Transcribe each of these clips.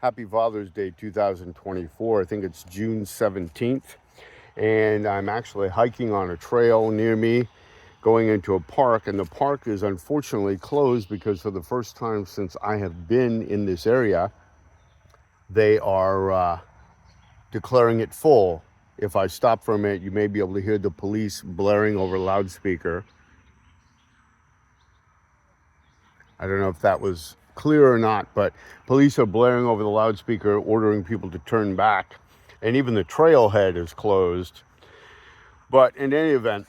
Happy Father's Day 2024. I think it's June 17th. And I'm actually hiking on a trail near me, going into a park. And the park is unfortunately closed because for the first time since I have been in this area, they are declaring it full. If I stop for a minute, you may be able to hear the police blaring over loudspeaker. I don't know if that was clear or not, but police are blaring over the loudspeaker, ordering people to turn back. And even the trailhead is closed. But in any event,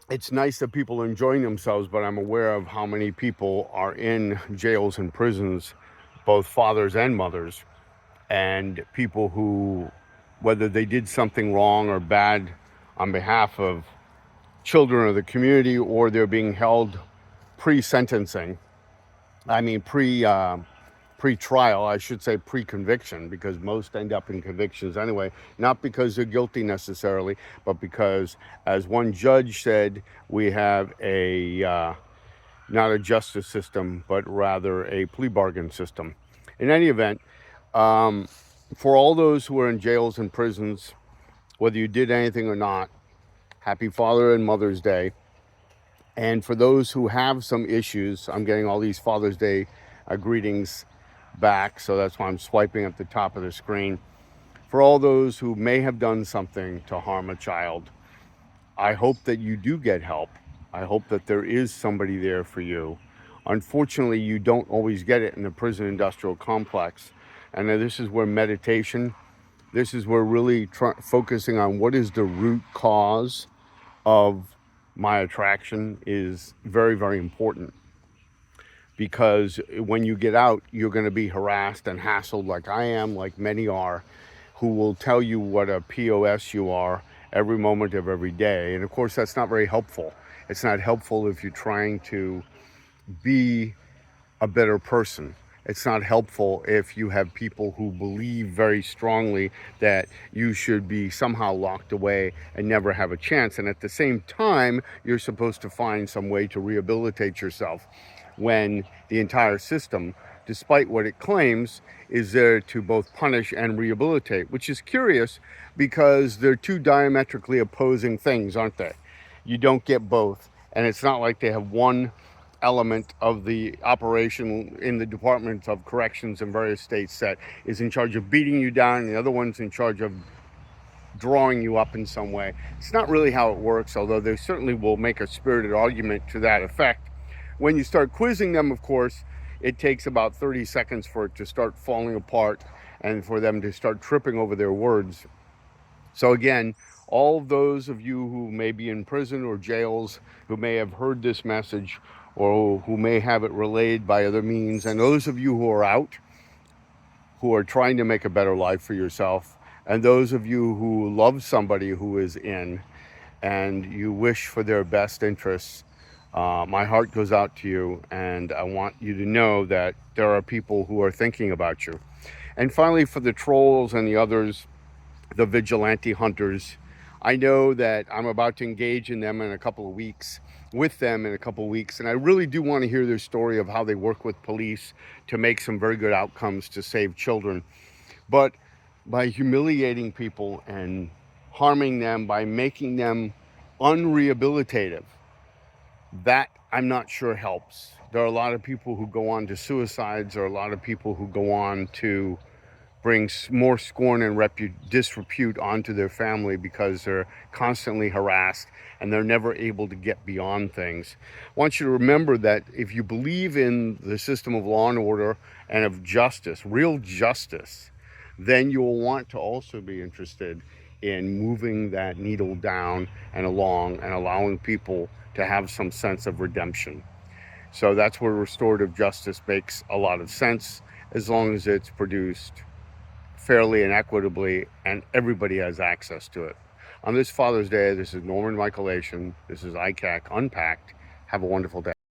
it's nice that people are enjoying themselves, but I'm aware of how many people are in jails and prisons, both fathers and mothers, and people who, whether they did something wrong or bad on behalf of children of the community, or they're being held pre-sentencing, pre-trial, I should say pre-conviction, because most end up in convictions anyway, not because they're guilty necessarily, but because, as one judge said, we have not a justice system, but rather a plea bargain system. In any event, for all those who are in jails and prisons, whether you did anything or not, happy Father and Mother's Day. And for those who have some issues, I'm getting all these Father's Day greetings back, so that's why I'm swiping at the top of the screen. For all those who may have done something to harm a child, I hope that you do get help. I hope that there is somebody there for you. Unfortunately, you don't always get it in the prison industrial complex. And this is where meditation, this is where really focusing on what is the root cause of my attraction is very, very important. Because when you get out, you're going to be harassed and hassled like I am, like many are, who will tell you what a POS you are every moment of every day. And of course, that's not very helpful. It's not helpful if you're trying to be a better person. It's not helpful if you have people who believe very strongly that you should be somehow locked away and never have a chance. And at the same time, you're supposed to find some way to rehabilitate yourself, when the entire system, despite what it claims, is there to both punish and rehabilitate, which is curious because they're two diametrically opposing things, aren't they? You don't get both. And it's not like they have one element of the operation in the Department of Corrections in various states that is in charge of beating you down, and the other one's in charge of drawing you up in some way. It's not really how it works, although they certainly will make a spirited argument to that effect. When you start quizzing them, of course, it takes about 30 seconds for it to start falling apart and for them to start tripping over their words. So again, all those of you who may be in prison or jails, who may have heard this message or who may have it relayed by other means, and those of you who are out, who are trying to make a better life for yourself, and those of you who love somebody who is in and you wish for their best interests, my heart goes out to you, and I want you to know that there are people who are thinking about you. And finally, for the trolls and the others, the vigilante hunters, I know that I'm about to engage in them in a couple of weeks, with them in a couple of weeks, and I really do want to hear their story of how they work with police to make some very good outcomes to save children. But by humiliating people and harming them, by making them unrehabilitative, that I'm not sure helps. There are a lot of people who go on to suicides. There are a lot of people who go on to bring more scorn and disrepute onto their family because they're constantly harassed and they're never able to get beyond things. I want you to remember that if you believe in the system of law and order and of justice, real justice, then you will want to also be interested in moving that needle down and along and allowing people to have some sense of redemption. So that's where restorative justice makes a lot of sense, as long as it's produced fairly and equitably and everybody has access to it. On this Father's Day, this is Norman Michael Ation. This is ICAC Unpacked. Have a wonderful day.